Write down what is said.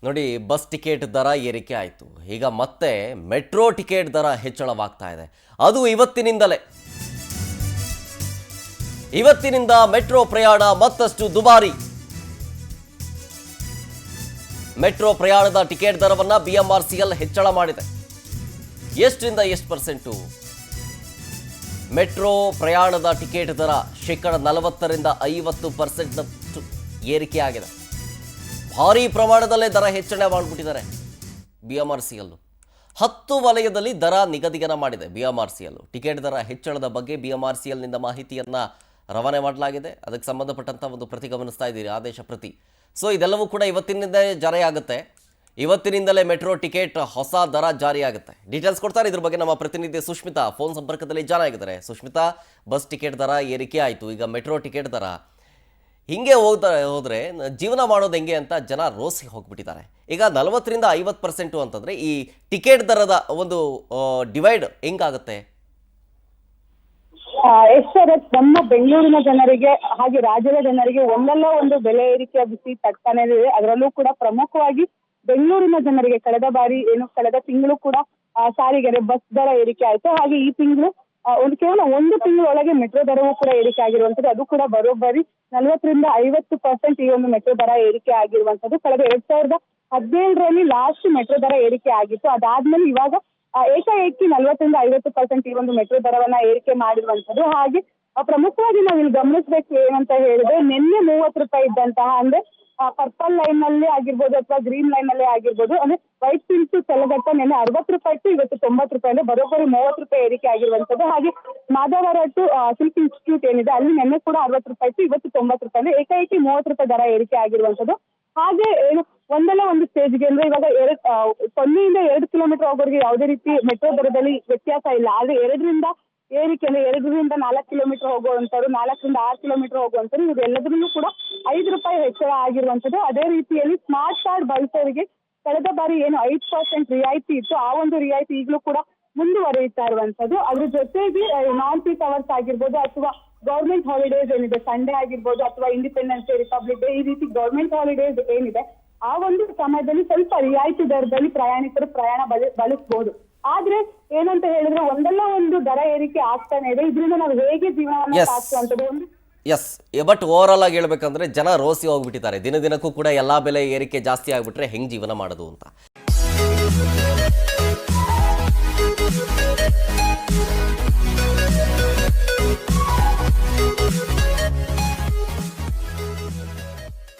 ನೋಡಿ, bus ticket ದರ ಏರಿಕೆ ಆಯಿತು. ಈಗ ಮತ್ತೆ ಮೆಟ್ರೋ ಟಿಕೆಟ್ ದರ ಹೆಚ್ಚಳವಾಗ್ತಾ ಇದೆ. ಅದು ಇವತ್ತಿನಿಂದ ಮೆಟ್ರೋ ಪ್ರಯಾಣ ಮತ್ತಷ್ಟು ದುಬಾರಿ. ಮೆಟ್ರೋ ಪ್ರಯಾಣದ ಟಿಕೆಟ್ ದರವನ್ನು BMRCL ಹೆಚ್ಚಳ ಮಾಡಿದೆ. ಎಷ್ಟರಿಂದ ಎಷ್ಟು ಪರ್ಸೆಂಟು? ಮೆಟ್ರೋ ಪ್ರಯಾಣದ ಟಿಕೆಟ್ ದರ 40% 50% ಏರಿಕೆ ಆಗಿದೆ. ಭಾರೀ ಪ್ರಮಾಣದಲ್ಲೇ ದರ ಹೆಚ್ಚಳ ಮಾಡಿಬಿಟ್ಟಿದ್ದಾರೆ BMRCL. 10 ವಲಯದಲ್ಲಿ ದರ ನಿಗದಿಯನ್ನು ಮಾಡಿದೆ BMRCL. ಟಿಕೆಟ್ ದರ ಹೆಚ್ಚಳದ ಬಗ್ಗೆ BMRCLನಿಂದ ಮಾಹಿತಿಯನ್ನು ರವಾನೆ ಮಾಡಲಾಗಿದೆ. ಅದಕ್ಕೆ ಸಂಬಂಧಪಟ್ಟಂಥ ಒಂದು ಪ್ರತಿ ಗಮನಿಸ್ತಾ ಇದ್ದೀರಿ, ಆದೇಶ ಪ್ರತಿ. ಸೊ ಇದೆಲ್ಲವೂ ಕೂಡ ಇವತ್ತಿನಿಂದ ಜಾರಿಯಾಗುತ್ತೆ. ಇವತ್ತಿನಿಂದಲೇ ಮೆಟ್ರೋ ಟಿಕೆಟ್ ಹೊಸ ದರ ಜಾರಿಯಾಗುತ್ತೆ. ಡೀಟೇಲ್ಸ್ ಕೊಡ್ತಾರೆ ಇದ್ರ ಬಗ್ಗೆ ನಮ್ಮ ಪ್ರತಿನಿಧಿ ಸುಷ್ಮಿತಾ ಫೋನ್ ಸಂಪರ್ಕದಲ್ಲಿ ಜಾಯ್ನ್ ಆಗಿದ್ದಾರೆ. ಸುಷ್ಮಿತಾ, ಬಸ್ ಟಿಕೆಟ್ ದರ ಏರಿಕೆ ಆಯಿತು, ಈಗ ಮೆಟ್ರೋ ಟಿಕೆಟ್ ದರ ಹಿಂಗೆ ಹೋದರೆ ಜೀವನ ಮಾಡೋದು ಹೆಂಗೆ ಅಂತ ಜನ ರೋಸಿ ಹೋಗ್ಬಿಟ್ಟಿದ್ದಾರೆ. ಈಗ 40% 50% ಅಂತಂದರೆ ಈ ಟಿಕೆಟ್ ದರದ ಒಂದು ಡಿವೈಡ್ ಹೆಂಗಾಗುತ್ತೆ? ಶರತ್, ನಮ್ಮ ಬೆಂಗಳೂರಿನ ಜನರಿಗೆ ಹಾಗೆ ರಾಜ್ಯದ ಜನರಿಗೆ ಒಂದಲ್ಲ ಒಂದು ಬೆಲೆ ಏರಿಕೆಯ ಬಿಸಿ ತಟ್ತಾನೆ ಇದೆ. ಅದರಲ್ಲೂ ಕೂಡ ಪ್ರಮುಖವಾಗಿ ಬೆಂಗಳೂರಿನ ಜನರಿಗೆ ಕಳೆದ ತಿಂಗಳು ಕೂಡ ಸಾರಿಗೆ ಬಸ್ ದರ ಏರಿಕೆ ಆಯ್ತು. ಹಾಗೆ ಈ ತಿಂಗಳು ಕೇವಲ ಒಂದು ತಿಂಗಳೊಳಗೆ ಮೆಟ್ರೋ ದರವೂ ಕೂಡ ಏರಿಕೆ ಆಗಿರುವಂತದ್ದು. ಅದು ಕೂಡ ಬರೋಬ್ಬರಿ 40% 50% ಈ ಒಂದು ಮೆಟ್ರೋ ದರ ಏರಿಕೆ ಆಗಿರುವಂತದ್ದು. ಕಳೆದ 2017ರಲ್ಲಿ ಲಾಸ್ಟ್ ಮೆಟ್ರೋ ದರ ಏರಿಕೆ ಆಗಿತ್ತು. ಅದಾದ್ಮೇಲೆ ಇವಾಗ ಏಕಾಏಕಿ 40% 50% ಈ ಒಂದು ಮೆಟ್ರೋ ದರವನ್ನ ಏರಿಕೆ ಮಾಡಿರುವಂತದ್ದು. ಹಾಗೆ ಪ್ರಮುಖವಾಗಿ ನಾವು ಇಲ್ಲಿ ಗಮನಿಸಬೇಕು ಏನಂತ ಹೇಳಿದ್ರೆ, ನಿನ್ನೆ 30 ರೂಪಾಯಿ ಇದ್ದಂತಹ, ಅಂದ್ರೆ ಪರ್ಪಲ್ ಲೈನ್ ನಲ್ಲಿ ಆಗಿರ್ಬೋದು ಅಥವಾ ಗ್ರೀನ್ ಲೈನ್ ನಲ್ಲಿ ಆಗಿರ್ಬೋದು, ಅಂದ್ರೆ ವೈಟ್ ಫೀಲ್ಡ್ ಟು ಚಲಘಟ್ಟ ನಿನ್ನೆ 60 ರೂಪಾಯಿ ಇತ್ತು, ಇವತ್ತು 90 ರೂಪಾಯಿ, ಅಂದ್ರೆ ಬರೋಬ್ಬರಿ 30 ರೂಪಾಯಿ ಏರಿಕೆ ಆಗಿರುವಂತದ್ದು. ಹಾಗೆ ಮಾಧವರ ಟು ಸಿಲ್ಕ್ ಇನ್ಸ್ಟಿಟ್ಯೂಟ್ ಏನಿದೆ ಅಲ್ಲಿ ನಿನ್ನೆ ಕೂಡ 60 ರೂಪಾಯಿ ಇತ್ತು, ಇವತ್ತು 90 ರೂಪಾಯಿ, ಅಂದ್ರೆ ಏಕಾಏಕಿ 30 ರೂಪಾಯಿ ದರ ಏರಿಕೆ ಆಗಿರುವಂತದ್ದು. ಹಾಗೆ ಒಂದಲ್ಲ ಒಂದು ಸ್ಟೇಜ್ಗೆ, ಅಂದ್ರೆ ಇವಾಗ 0 2 ಕಿಲೋಮೀಟರ್ ಹೋಗೋರಿಗೆ ಯಾವುದೇ ರೀತಿ ಮೆಟ್ರೋ ದರದಲ್ಲಿ ವ್ಯತ್ಯಾಸ ಇಲ್ಲ. ಆದ್ರೆ 2ರಿಂದ ಏರಿಕೆ, ಅಂದ್ರೆ 2ರಿಂದ 4 ಕಿಲೋಮೀಟರ್ ಹೋಗುವಂತವ್ರು, 4ರಿಂದ 6 ಕಿಲೋಮೀಟರ್ ಹೋಗುವಂತವ್ರು, ಇವರೆಲ್ಲದ್ರೂ ಕೂಡ 5 ರೂಪಾಯಿ ಹೆಚ್ಚಳ ಆಗಿರುವಂತದ್ದು. ಅದೇ ರೀತಿಯಲ್ಲಿ ಸ್ಮಾರ್ಟ್ ಕಾರ್ಡ್ ಬಳಸೋರಿಗೆ ಕಳೆದ ಬಾರಿ ಏನು 5% ರಿಯಾಯಿತಿ ಇತ್ತು, ಆ ಒಂದು ರಿಯಾಯಿತಿ ಈಗಲೂ ಕೂಡ ಮುಂದುವರಿಯುತ್ತಾ ಇರುವಂತದ್ದು. ಅದ್ರ ಜೊತೆಗೆ ನಾನ್ ಪೀಕ್ ಅವರ್ಸ್ ಆಗಿರ್ಬೋದು ಅಥವಾ ಗೌರ್ಮೆಂಟ್ ಹಾಲಿಡೇಸ್ ಏನಿದೆ, ಸಂಡೇ ಆಗಿರ್ಬೋದು ಅಥವಾ ಇಂಡಿಪೆಂಡೆನ್ಸ್ ಡೇ, ರಿಪಬ್ಲಿಕ್ ಡೇ, ಈ ರೀತಿ ಗೌರ್ಮೆಂಟ್ ಹಾಲಿಡೇಸ್ ಏನಿದೆ ಆ ಒಂದು ಸಮಯದಲ್ಲಿ ಸ್ವಲ್ಪ ರಿಯಾಯಿತಿ ದರದಲ್ಲಿ ಪ್ರಯಾಣಿಕರು ಪ್ರಯಾಣ ಬಳಸಬಹುದು. ಆದ್ರೆ ಏನಂತ ಹೇಳಿದ್ರೆ ಒಂದಲ್ಲ ಒಂದು ದರ ಏರಿಕೆ ಆಗ್ತಾನೆ ಇದೆ. ಇದರಿಂದ ನಾವು ಹೇಗೆ ಜೀವನವನ್ನು ಸಾಗಿಸುವಂತದ್ದು ಒಂದು ಬಟ್ ಓವರ್ ಆಲ್ ಆಗಿ ಹೇಳ್ಬೇಕಂದ್ರೆ ಜನ ರೋಸಿ ಹೋಗ್ಬಿಟ್ಟಿದ್ದಾರೆ. ದಿನಕ್ಕೂ ಕೂಡ ಎಲ್ಲಾ ಬೆಲೆ ಏರಿಕೆ ಜಾಸ್ತಿ ಆಗ್ಬಿಟ್ರೆ ಹೆಂಗ್ ಜೀವನ ಮಾಡೋದು ಅಂತ.